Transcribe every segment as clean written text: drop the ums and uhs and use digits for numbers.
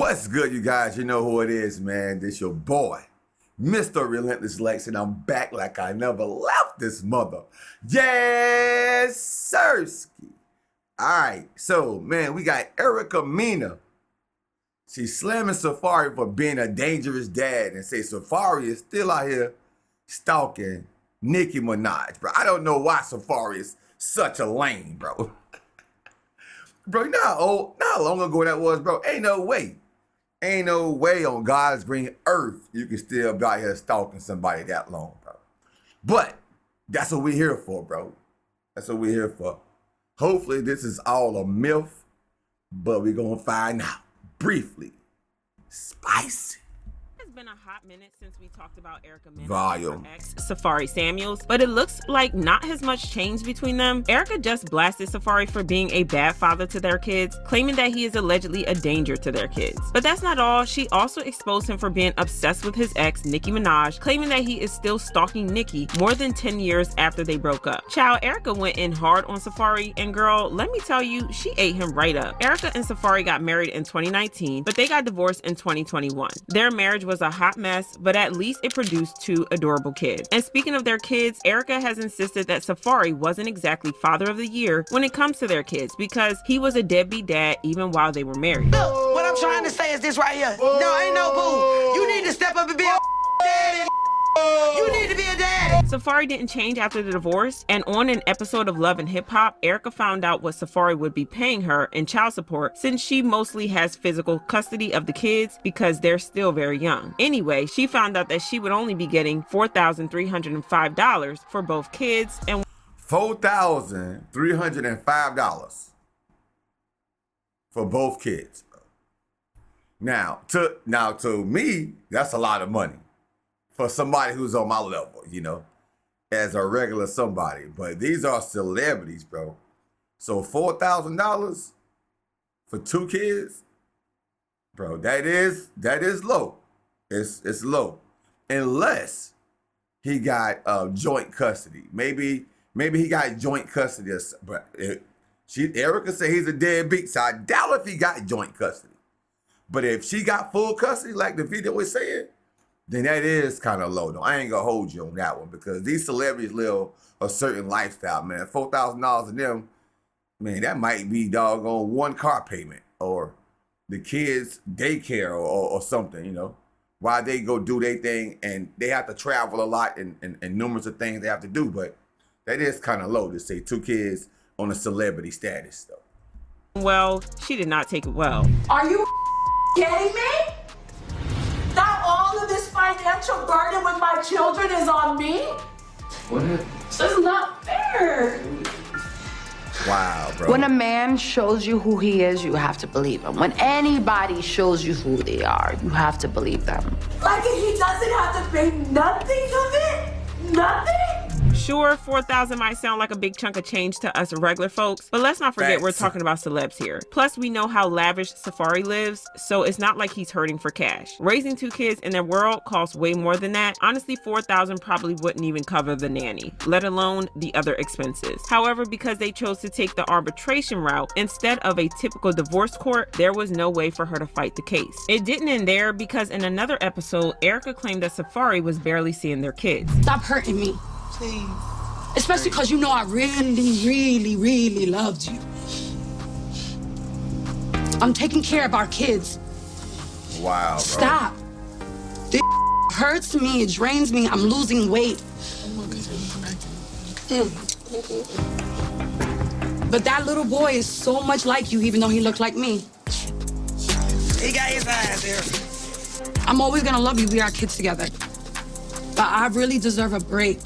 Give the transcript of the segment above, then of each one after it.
What's good, you guys? You know who it is, man. This your boy, Mr. Relentless Lex, and I'm back like I never left this mother. Yes, sirski. All right, so, man, we got Mena. She's slamming Safaree for being a dangerous dad and say Safaree is still out here stalking Nicki Minaj, bro. I don't know why Safaree is such a lame, bro. Bro, you know how long ago that was, bro? Ain't no way. Ain't no way on God's green earth you can still be out here stalking somebody that long, bro. But that's what we're here for, bro. That's what we're here for. Hopefully this is all a myth, but we're going to find out briefly. Spicy. It's been a hot minute since we talked about Mena Volume. and her ex, Safaree Samuels, but it looks like not as much changed between them. Erica just blasted Safaree for being a bad father to their kids, claiming that he is allegedly a danger to their kids. But that's not all. She also exposed him for being obsessed with his ex, Nicki Minaj, claiming that he is still stalking Nikki more than 10 years after they broke up. Child, Erica went in hard on Safaree, and girl, let me tell you, she ate him right up. Erica and Safaree got married in 2019, but they got divorced in 2021. Their marriage was a hot mess, but at least it produced 2 adorable kids. And speaking of their kids, Erica has insisted that Safaree wasn't exactly father of the year when it comes to their kids because he was a deadbeat dad even while they were married. Look, what I'm trying to say is this right here. No, ain't no boo. You need to step up and be a daddy. You need to be a daddy. Safaree didn't change after the divorce, and on an episode of Love and Hip Hop, Erica found out what Safaree would be paying her in child support since she mostly has physical custody of the kids because they're still very young. Anyway, she found out that she would only be getting $4,305 for both kids and $4,305 for both kids. Now to me, that's a lot of money for somebody who's on my level, you know, as a regular somebody. But these are celebrities, bro. So $4,000 for 2 kids, bro, that is low. It's low. Unless he got joint custody. Maybe he got joint custody, but Erica said he's a deadbeat, so I doubt if he got joint custody. But if she got full custody, like the video was saying, then that is kind of low, though. I ain't gonna hold you on that one because these celebrities live a certain lifestyle, man. $4,000 of them, man, that might be doggone 1 car payment or the kids' daycare or something, you know, while they go do their thing and they have to travel a lot and numerous of things they have to do. But that is kind of low to say 2 kids on a celebrity status, though. well, she did not take it well. Are you kidding me? Now all of this financial burden with my children is on me? What? This is not fair. Wow, bro. When a man shows you who he is, you have to believe him. When anybody shows you who they are, you have to believe them. Like he doesn't have to pay nothing of it? Nothing? Sure, $4,000 might sound like a big chunk of change to us regular folks, but let's not forget we're talking about celebs here. Plus, we know how lavish Safaree lives, so it's not like he's hurting for cash. Raising 2 kids in their world costs way more than that. Honestly, $4,000 probably wouldn't even cover the nanny, let alone the other expenses. However, because they chose to take the arbitration route instead of a typical divorce court, there was no way for her to fight the case. It didn't end there because in another episode, Erica claimed that Safaree was barely seeing their kids. Stop hurting me. Please. Especially because you know I really loved you. I'm taking care of our kids. Wow, bro. Stop. This hurts me, it drains me, I'm losing weight. But that little boy is so much like you, even though he looked like me. He got his eyes there. I'm always gonna love you, we are kids together. But I really deserve a break.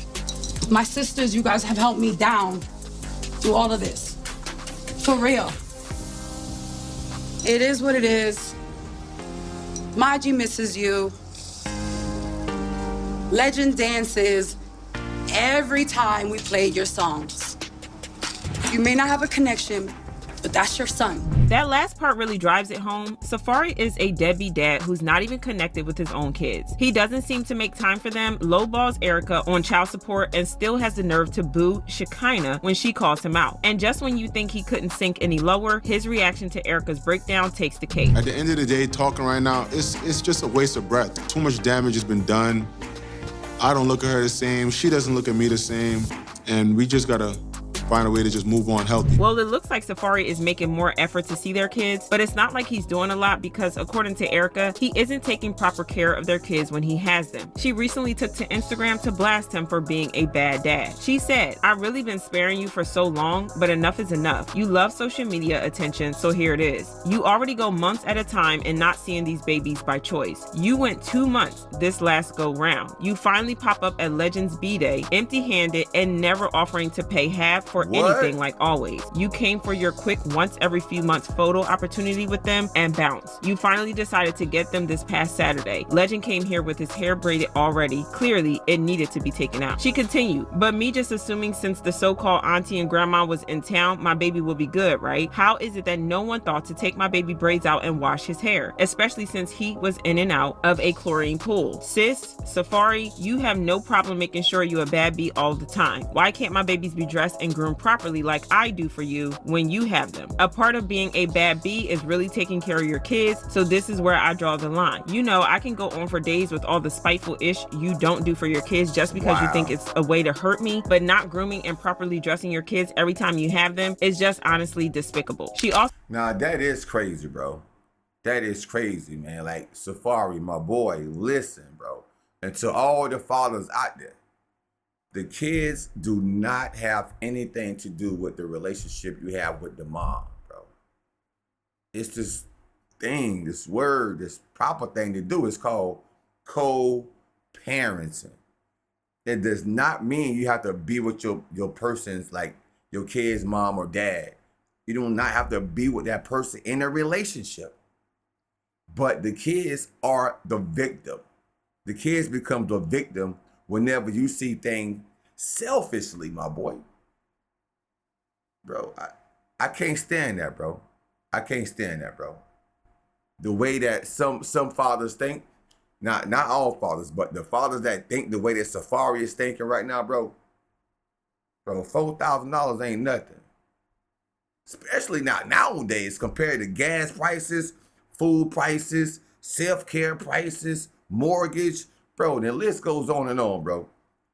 My sisters, you guys have helped me down through all of this. For real. It is what it is. Maji misses you. Legend dances every time we play your songs. You may not have a connection, but that's your son. That last part really drives it home. Safaree is a deadbeat dad who's not even connected with his own kids. He doesn't seem to make time for them, lowballs Erica on child support, and still has the nerve to boo Shekinah when she calls him out. And just when you think he couldn't sink any lower, his reaction to Erica's breakdown takes the cake. At the end of the day, talking right now, it's just a waste of breath. Too much damage has been done. I don't look at her the same. She doesn't look at me the same. And we just gotta find a way to just move on healthy. Well, it looks like Safaree is making more effort to see their kids, but it's not like he's doing a lot because according to Erica, he isn't taking proper care of their kids when he has them. She recently took to Instagram to blast him for being a bad dad. She said, "I've really been sparing you for so long, but enough is enough. You love social media attention, so here it is. You already go months at a time and not seeing these babies by choice. You went 2 months this last go round. You finally pop up at Legends B-Day, empty-handed and never offering to pay half for anything like always. You came for your quick once every few months photo opportunity with them and bounced. You finally decided to get them this past Saturday. Legend came here with his hair braided already. Clearly, it needed to be taken out." She continued, "But me just assuming since the so-called auntie and grandma was in town, my baby will be good, right? How is it that no one thought to take my baby braids out and wash his hair, especially since he was in and out of a chlorine pool? Sis, Safaree, you have no problem making sure you're a bad beat all the time. Why can't my babies be dressed and groomed properly like I do for you when you have them? A part of being a bad bee is really taking care of your kids, so this is where I draw the line. You know, I can go on for days with all the spiteful ish you don't do for your kids just because you think it's a way to hurt me, but not grooming and properly dressing your kids every time you have them is just honestly despicable." She also— Now that is crazy, bro. That is crazy, man. Like, Safaree, my boy, listen, bro. And to all the fathers out there, the kids do not have anything to do with the relationship you have with the mom, bro. It's this thing, this word, this proper thing to do. It's called co-parenting. It does not mean you have to be with your person's, like your kid's mom or dad. You do not have to be with that person in a relationship. But the kids are the victim. The kids become the victim whenever you see things selfishly, my boy. Bro, I can't stand that, bro. I can't stand that, bro. The way that some fathers think, not all fathers, but the fathers that think the way that Safaree is thinking right now, bro, $4,000 ain't nothing. Especially not nowadays compared to gas prices, food prices, self-care prices, mortgage. Bro, the list goes on and on, bro.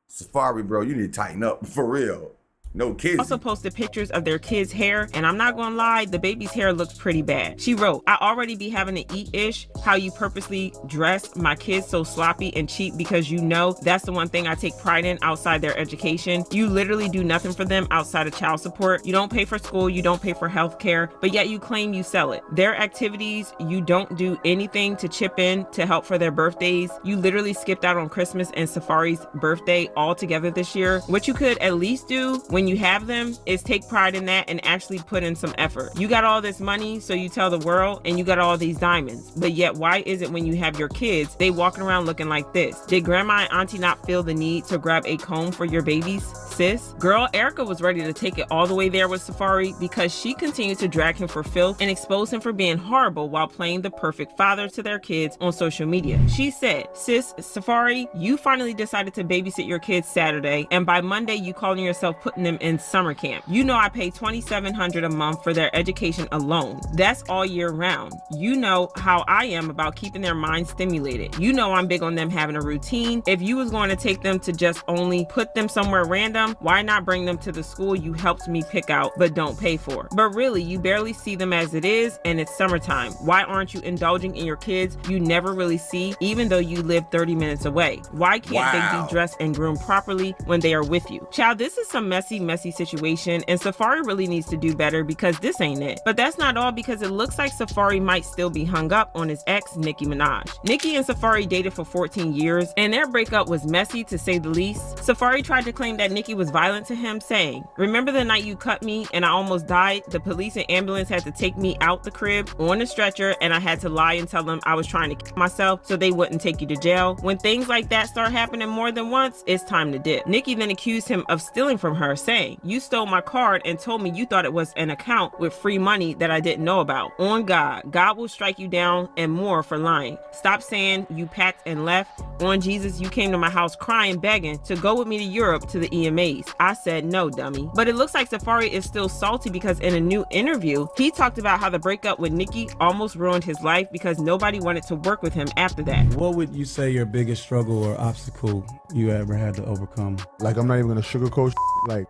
Safaree, bro, you need to tighten up for real. No kids. Also posted pictures of their kids' hair, and I'm not gonna lie, the baby's hair looks pretty bad. She wrote, "I already be having to eat-ish how you purposely dress my kids so sloppy and cheap because you know that's the one thing I take pride in outside their education. You literally do nothing for them outside of child support. You don't pay for school, you don't pay for health care, but yet you claim you sell it. Their activities, you don't do anything to chip in to help for their birthdays. You literally skipped out on Christmas and Safaree's birthday altogether this year. What you could at least do when you have them is take pride in that and actually put in some effort. You got all this money, so you tell the world, and you got all these diamonds, but yet why is it when you have your kids, they walking around looking like this? Did grandma and auntie not feel the need to grab a comb for your babies, sis?" Girl, Erica was ready to take it all the way there with Safaree because she continued to drag him for filth and expose him for being horrible while playing the perfect father to their kids on social media. She said, "Sis, Safaree, you finally decided to babysit your kids Saturday, and by Monday you calling yourself putting them in summer camp. You know I pay $2,700 a month for their education alone. That's all year round. You know how I am about keeping their minds stimulated. You know I'm big on them having a routine. If you was going to take them to just only put them somewhere random, why not bring them to the school you helped me pick out but don't pay for? But really, you barely see them as it is, and it's summertime. Why aren't you indulging in your kids you never really see, even though you live 30 minutes away? Why can't they be dressed and groomed properly when they are with you?" Child, this is some messy situation, and Safaree really needs to do better because this ain't it. But that's not all, because it looks like Safaree might still be hung up on his ex, Nicki Minaj. Nicki and Safaree dated for 14 years, and their breakup was messy to say the least. Safaree tried to claim that Nicki Nikki was violent to him, saying, "Remember the night you cut me and I almost died? The police and ambulance had to take me out the crib on a stretcher and I had to lie and tell them I was trying to kill myself so they wouldn't take you to jail. When things like that start happening more than once, it's time to dip." Nikki then accused him of stealing from her, saying, "You stole my card and told me you thought it was an account with free money that I didn't know about. On God, God will strike you down and more for lying. Stop saying you packed and left. On Jesus, you came to my house crying, begging to go with me to Europe to the EMAs. I said no, dummy." But it looks like Safaree is still salty because in a new interview, he talked about how the breakup with Nikki almost ruined his life because nobody wanted to work with him after that. What would you say your biggest struggle or obstacle you ever had to overcome? Like, I'm not even gonna sugarcoat. Like,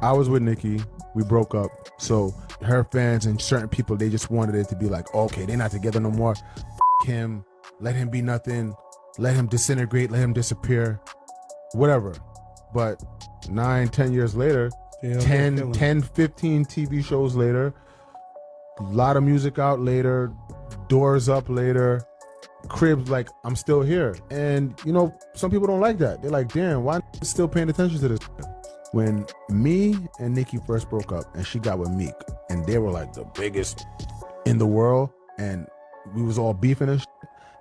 I was with Nicki, we broke up. So her fans and certain people, they just wanted it to be like, okay, they're not together no more. Him, let him be nothing, let him disintegrate, let him disappear, whatever. But 9-10 years later, 10, 15 TV shows later, a lot of music out later, doors up later, cribs, like, I'm still here. And, you know, some people don't like that. They're like, damn, why still paying attention to this? When me and Nikki first broke up and she got with Meek, and they were like the biggest in the world, and we was all beefing and shit.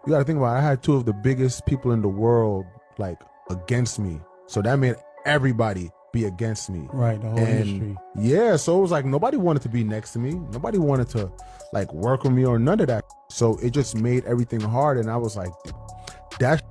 You gotta think about it, I had two of the biggest people in the world like against me. So that made everybody be against me. Right, the whole industry. Yeah, so it was like nobody wanted to be next to me. Nobody wanted to like work with me or none of that. So it just made everything hard, and I was like, that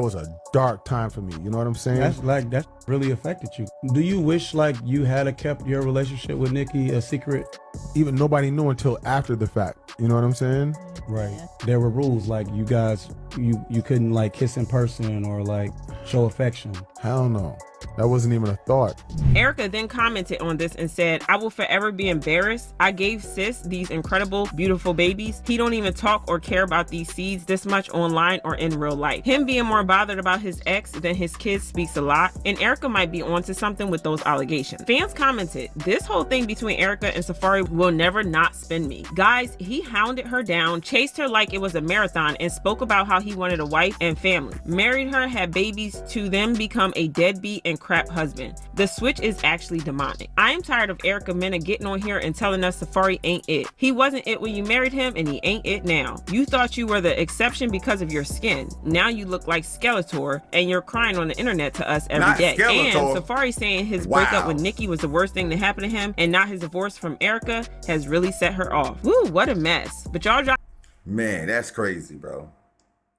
was a dark time for me. You know what I'm saying? That really affected you. Do you wish like you had kept your relationship with Nikki a secret? Even nobody knew until after the fact. You know what I'm saying? Right. Yeah. There were rules like you guys, you couldn't like kiss in person or like show affection. Hell no. That wasn't even a thought. Erica then commented on this and said, "I will forever be embarrassed. I gave sis these incredible, beautiful babies. He don't even talk or care about these seeds this much online or in real life. Him being more bothered about his ex than his kids speaks a lot, and Erica might be onto something with those allegations." Fans commented, "This whole thing between Erica and Safaree will never not spin me. Guys, he hounded her down, chased her like it was a marathon, and spoke about how he wanted a wife and family. Married her, had babies, to then become a deadbeat and crap husband. The switch is actually demonic. I am tired of Erica Mena getting on here and telling us Safaree ain't it. He wasn't it when you married him, and he ain't it now. You thought you were the exception because of your skin. Now you look like Skeletor, and you're crying on the internet to us every Not day." Skeletor. And Safaree saying his breakup with Nikki was the worst thing to happen to him, and not his divorce from Erica has really set her off. Woo, what a mess. But y'all drop. Man, that's crazy, bro.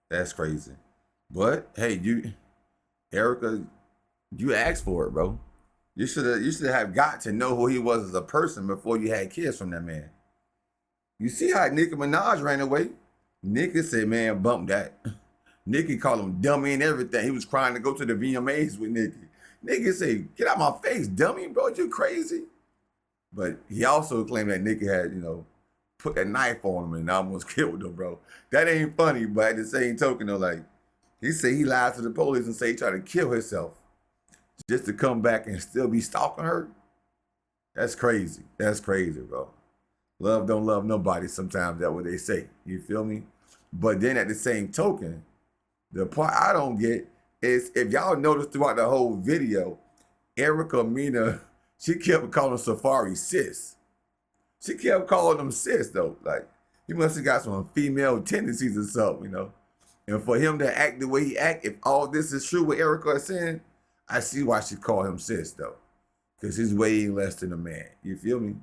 That's crazy. But hey, Erica, you asked for it, bro. You should have got to know who he was as a person before you had kids from that man. You see how Nicki Minaj ran away? Nicki said, "Man, bump that." Nicki called him dummy and everything. He was crying to go to the VMAs with Nicki. Nicki said, "Get out my face, dummy, bro. You crazy." But he also claimed that Nicki had, put that knife on him and almost killed him, bro. That ain't funny, but at the same token, though, like, he said he lied to the police and said he tried to kill himself just to come back and still be stalking her. That's crazy. That's crazy, bro. Love don't love nobody sometimes, that's what they say. You feel me? But then at the same token, the part I don't get is, if y'all notice throughout the whole video, Erica Mena, she kept calling Safaree sis. She kept calling him sis, though. Like, he must have got some female tendencies or something, And for him to act the way he act, if all this is true what Erica is saying, I see why she called him sis, though. Because he's way less than a man. You feel me?